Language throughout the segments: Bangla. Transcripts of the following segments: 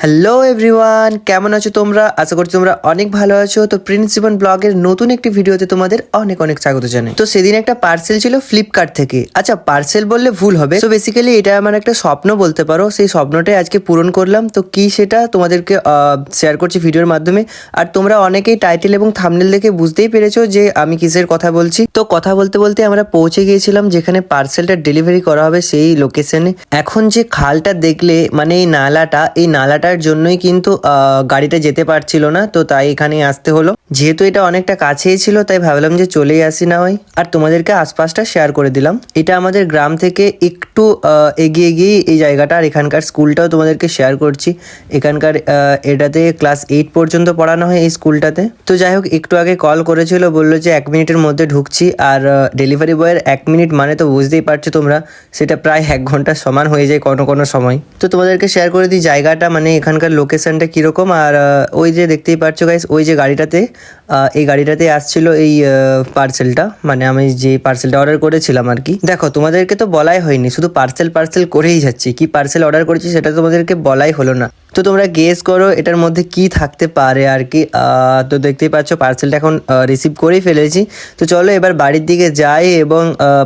হ্যালো এভরিওয়ান, কেমন আছো তোমরা? আশা করছি তোমরা অনেক ভালো আছো। তো প্রিন্স জীবন ব্লগের নতুন একটি ভিডিওতে তোমাদের অনেক অনেক স্বাগত জানাই। তো সেদিন একটা পার্সেল ছিল ফ্লিপকার্ট থেকে। আচ্ছা, পার্সেল বললে ভুল হবে। তো বেসিক্যালি এটা আমার একটা স্বপ্ন বলতে পারো। সেই স্বপ্নটাই আজকে পূরণ করলাম। তো কি সেটা তোমাদেরকে শেয়ার করছি ভিডিওর মাধ্যমে। আর তোমরা অনেকেই টাইটেল এবং থাম্বনেল দেখে বুঝতেই পেরেছো যে আমি কিসের কথা বলছি। তো কথা বলতে বলতে আমরা পৌঁছে গিয়েছিলাম যেখানে পার্সেলটা ডেলিভারি করা হবে সেই লোকেশনে। এখন যে খালটা দেখলে, মানে এই নালাটার জন্যই কিন্তু গাড়িটা যেতে পারছিল না। তো তাই এখানে আসতে হলো। যেহেতু এটা অনেকটা কাছেই ছিল তাই ভাবলাম যে চলেই আসি না হয়। আর তোমাদেরকে আশপাশটা শেয়ার করে দিলাম। এটা আমাদের গ্রাম থেকে একটু এগিয়ে গিয়ে এই জায়গাটা। আর এখানকার স্কুলটাও তোমাদেরকে শেয়ার করছি। এখানকার এটাতে ক্লাস 8 পর্যন্ত পড়ানো হয় এই স্কুলটাতে। তো যাই হোক, একটু আগে কল করেছিল, বললো যে 1 মিনিটের মধ্যে ঢুকছি। আর ডেলিভারি বয়ের 1 মিনিট মানে তো বুঝতেই পারছো তোমরা, সেটা প্রায় 1 ঘন্টার সমান হয়ে যায় কোনো কোনো সময়। তো তোমাদেরকে শেয়ার করে দিই জায়গাটা, মানে এখানকার লোকেশনটা কীরকম। আর ওই যে দেখতেই পাচ্ছ গাইস, ওই যে গাড়িটাতে এই গাড়িটাতে আসছিল এই পার্সেলটা, মানে আমি যে পার্সেলটা অর্ডার করেছিলাম আর কি। দেখো, তোমাদেরকে তো বলাই হয়নি, শুধু পার্সেল করেই যাচ্ছি। কি পার্সেল অর্ডার করেছি সেটা তোমাদেরকে বলাই হলো না। তো তোমরা গেস করো এটার মধ্যে কি থাকতে পারে আর কি। তো দেখতেই পাচ্ছ পার্সেলটা এখন রিসিভ করেই ফেলেছি। তো চলো এবার বাড়ির দিকে যাই এবং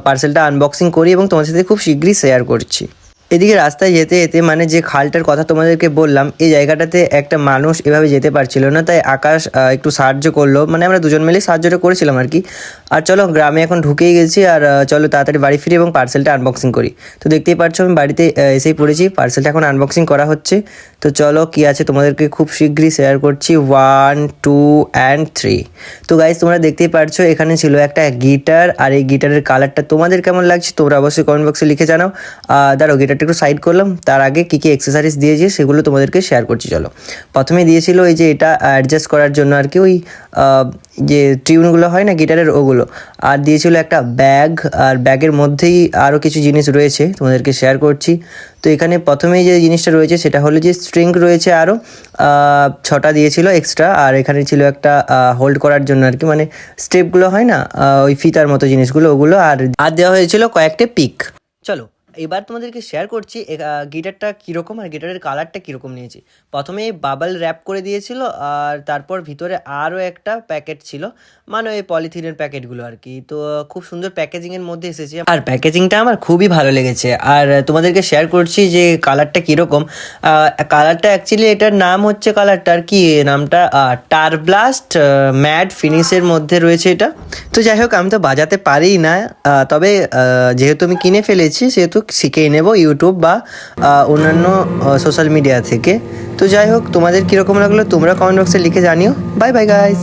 পার্সেলটা আনবক্সিং করি এবং তোমার সাথে খুব শীঘ্রই শেয়ার করছি। এদিকে রাস্তায় যেতে যেতে, মানে যে খালটার কথা তোমাদেরকে বললাম, এই জায়গাটাতে একটা মানুষ এভাবে যেতে পারছিল না, তাই আকাশ একটু সাহায্য করলো। মানে আমরা দুজন মিলে সাহায্যটা করেছিলাম আর কি। আর চলো গ্রামে এখন ঢুকেই গেছি। আর চলো তাড়াতাড়ি বাড়ি ফিরি এবং পার্সেলটা আনবক্সিং করি। তো দেখতেই পাচ্ছ আমি বাড়িতে এসেই পড়েছি, পার্সেলটা এখন আনবক্সিং করা হচ্ছে। তো চলো কি আছে তোমাদেরকে খুব শীঘ্রই শেয়ার করছি। 1 2 and 3। তো গাইজ তোমরা দেখতেই পারছো এখানে ছিল একটা গিটার। আর এই গিটারের কালারটা তোমাদের কেমন লাগছে তোমরা অবশ্যই কমেন্ট বক্সে লিখে জানাও। দাঁড়াও, গিটারটা একটু সাইড করলাম। তার আগে কী কী অ্যাক্সেসরিজ দিয়েছে সেগুলো তোমাদেরকে শেয়ার করছি। চলো, প্রথমে দিয়েছিল এই যে এটা অ্যাডজাস্ট করার জন্য আর কি, ওই যে টিউনগুলো হয় না গিটারের, ওগুলো। আর দিয়েছিল একটা ব্যাগ। আর ব্যাগের মধ্যেই আরও কিছু জিনিস রয়েছে, তোমাদেরকে শেয়ার করছি। তো এখানে প্রথমেই যে জিনিসটা রয়েছে সেটা হলো যে স্ট্রিং রয়েছে আরও 6টা দিয়েছিল এক্সট্রা। আর এখানে ছিল একটা হোল্ড করার জন্য আর কি, মানে স্টেপগুলো হয় না ওই ফিতার মতো জিনিসগুলো, ওগুলো। আর দেওয়া হয়েছিল কয়েকটা পিক। চলো এবার তোমাদেরকে শেয়ার করছি গিটারটা কীরকম আর গিটারের কালারটা কীরকম নিয়েছি। প্রথমে বাবল র্যাপ করে দিয়েছিল, আর তারপর ভিতরে আরও একটা প্যাকেট ছিল, মানে ওই পলিথিনের প্যাকেটগুলো আর কি। তো খুব সুন্দর প্যাকেজিংয়ের মধ্যে এসেছে, আর প্যাকেজিংটা আমার খুবই ভালো লেগেছে। আর তোমাদেরকে শেয়ার করছি যে কালারটা কীরকম। কালারটা অ্যাকচুয়ালি এটার নাম হচ্ছে, কালারটার কি নামটা, টারব্লাস্ট ম্যাট ফিনিশের মধ্যে রয়েছে এটা। তো যাই হোক, আমি তো বাজাতে পারি না, তবে যেহেতু আমি কিনে ফেলেছি সেহেতু শিখেই নেব ইউটিউব বা অন্যান্য সোশ্যাল মিডিয়া থেকে। তো যাই হোক, তোমাদের কীরকম লাগলো তোমরা কমেন্ট বক্সে লিখে জানিও। Bye bye guys.